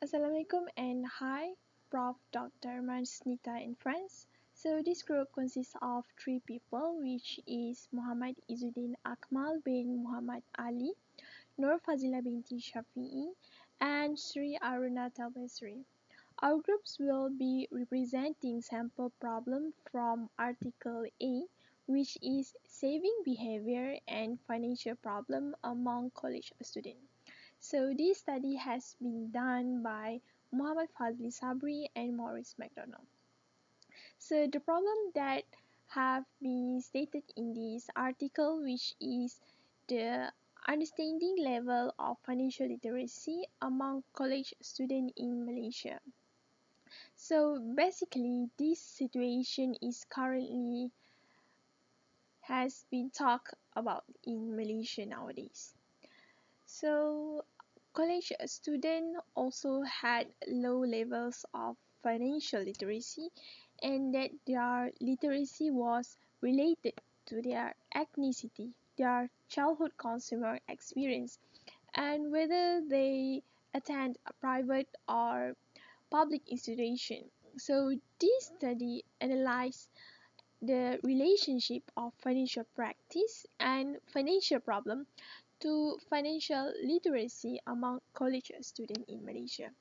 Assalamualaikum and hi, Prof. Dr. Mansnita and friends. So this group consists of three people, which is Muhammad Izzuddin Akmal bin Muhammad Ali, Nur Fazila binti Shafi'i, and Sri Aruna Talbesri. Our groups will be representing sample problem from Article A, which is saving behavior and financial problem among college students. So this study has been done by Muhammad Fazli Sabri and Maurice McDonald. So the problem that have been stated in this article, which is the understanding level of financial literacy among college students in Malaysia. So basically, this situation is currently has been talked about in Malaysia nowadays. So college students also had low levels of financial literacy, and that their literacy was related to their ethnicity, their childhood consumer experience, and whether they attend a private or public institution. So this study analyzed the relationship of financial practice and financial problem to financial literacy among college students in Malaysia.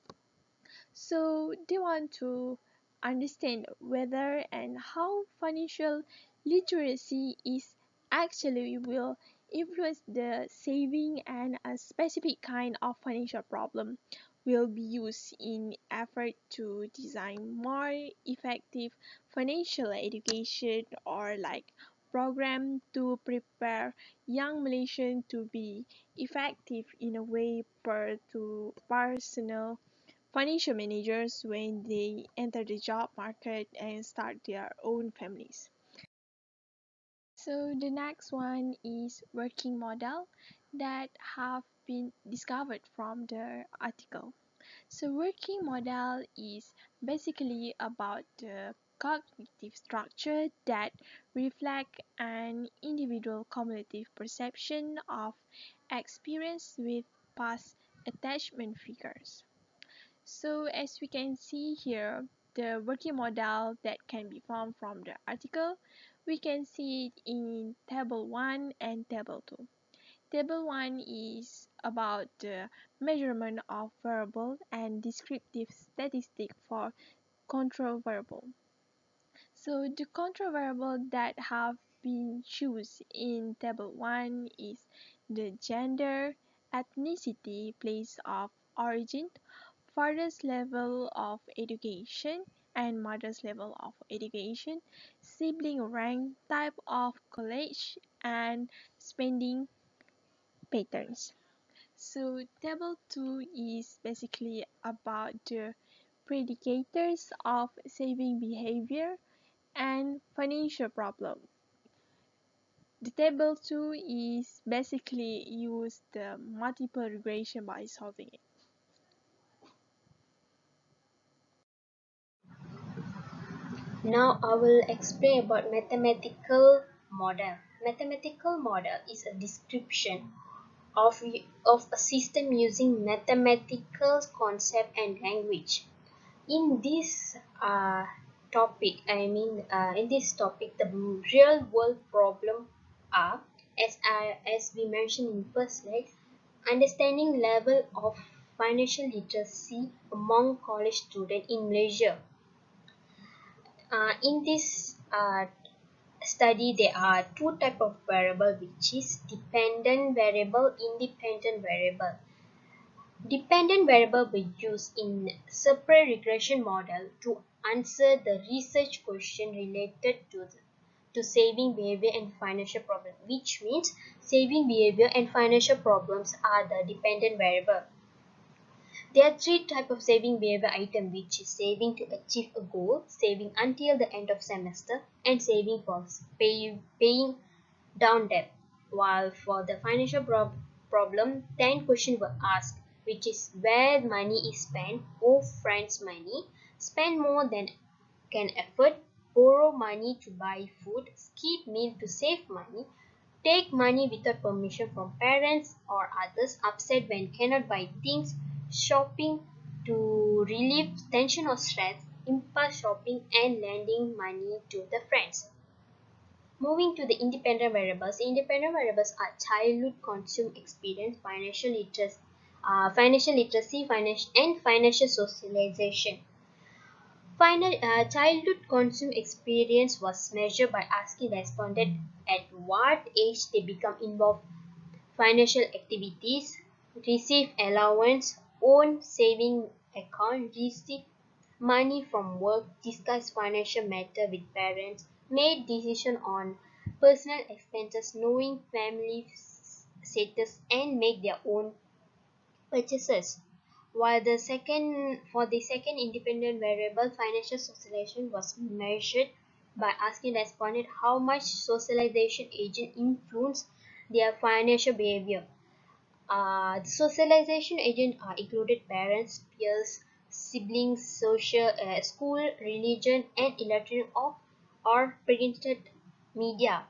So they want to understand whether and how financial literacy is actually will influence the saving, and a specific kind of financial problem will be used in effort to design more effective financial education or like program to prepare young Malaysians to be effective in a way per to personal financial managers when they enter the job market and start their own families. So the next one is working model that have been discovered from the article. So working model is basically about the cognitive structure that reflect an individual cumulative perception of experience with past attachment figures. So as we can see here, the working model that can be found from the article, we can see it in table 1 and table 2. Table 1 is about the measurement of variable and descriptive statistic for control variable. So the control variable that have been chosen in table 1 is the gender, ethnicity, place of origin, father's level of education and mother's level of education, sibling rank, type of college, and spending patterns. So table 2 is basically about the predicators of saving behavior and financial problem. The table 2 is basically use the multiple regression by solving it. Now I will explain about mathematical model. Mathematical model is a description of a system using mathematical concept and language. In this in this topic, the real world problem are, as we mentioned in first slide, understanding level of financial literacy among college students in Malaysia. In this study, there are two type of variable, which is dependent variable, independent variable. Dependent variable we use in separate regression model to answer the research question related to saving behavior and financial problem, which means saving behavior and financial problems are the dependent variable. There are three types of saving behavior item, which is saving to achieve a goal, saving until the end of semester, and saving for paying down debt. While for the financial problem, 10 questions were asked, which is where money is spent, owe friends money, spend more than can afford, borrow money to buy food, skip meal to save money, take money without permission from parents or others, upset when cannot buy things, shopping to relieve tension or stress, impulse shopping, and lending money to the friends. Moving to the independent variables. Independent variables are childhood consume experience, financial literacy, and financial socialization. Childhood consume experience was measured by asking respondents at what age they become involved financial activities, receive allowance, own saving account, receive money from work, discuss financial matter with parents, made decision on personal expenses, knowing family status, and make their own purchases. While the second independent variable, financial socialization was measured by asking respondents how much socialization agent influence their financial behavior. The socialization agents are included parents, peers, siblings, school, religion, and electronic or printed media.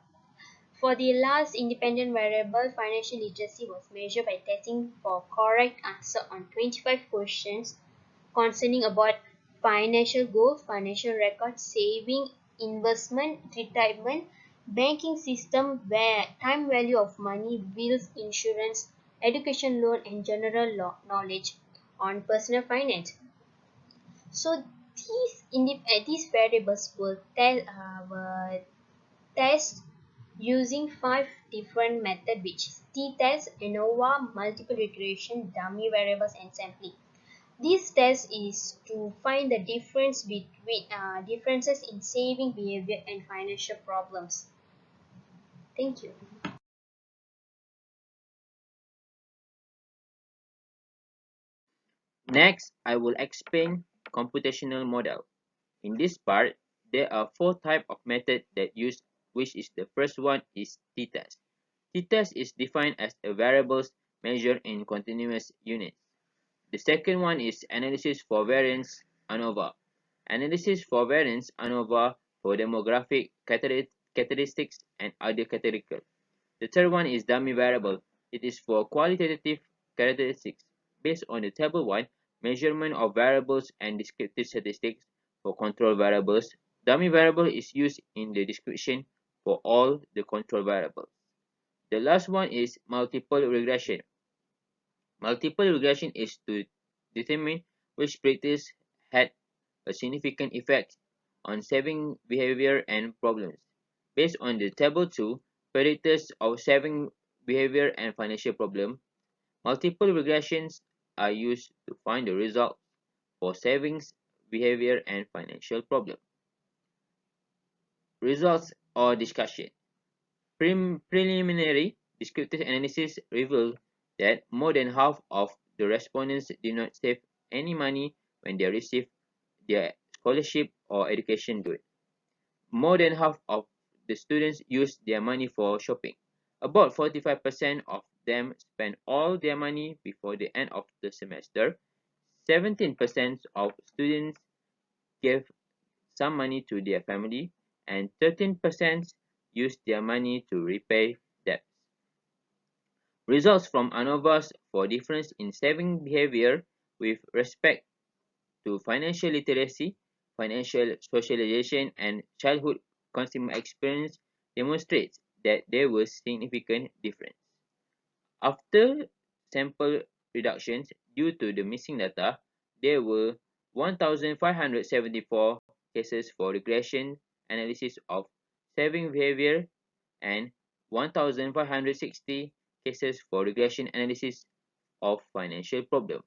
For the last independent variable, financial literacy was measured by testing for correct answer on 25 questions concerning about financial goals, financial records, saving, investment, retirement, banking system, where time value of money, bills, insurance, education loan, and general knowledge on personal finance. So these variables were test using 5 different methods, which is t-test, ANOVA, multiple regression, dummy variables, and sampling. This test is to find the differences in saving behavior and financial problems. Thank you. Next, I will explain computational model. In this part, there are 4 types of method that use, which is the first one is t-test. T-test is defined as a variables measured in continuous units. The second one is analysis for variance ANOVA. Analysis for variance ANOVA for demographic characteristics and other categorical. The third one is dummy variable. It is for qualitative characteristics. Based on the table 1, measurement of variables and descriptive statistics for control variables. Dummy variable is used in the description for all the control variables. The last one is multiple regression. Multiple regression is to determine which practice had a significant effect on saving behavior and problems. Based on the table 2, predictors of saving behavior and financial problem, multiple regressions are used to find the result for savings behavior and financial problem. Results or discussion. Preliminary descriptive analysis revealed that more than half of the respondents did not save any money when they received their scholarship or education loan. More than half of the students used their money for shopping. About 45% of them spent all their money before the end of the semester. 17% of students gave some money to their family, and 13% used their money to repay debts. Results from ANOVAs for difference in saving behavior with respect to financial literacy, financial socialization, and childhood consumer experience demonstrates that there was significant difference. After sample reductions due to the missing data, there were 1,574 cases for regression analysis of saving behavior and 1,560 cases for regression analysis of financial problem.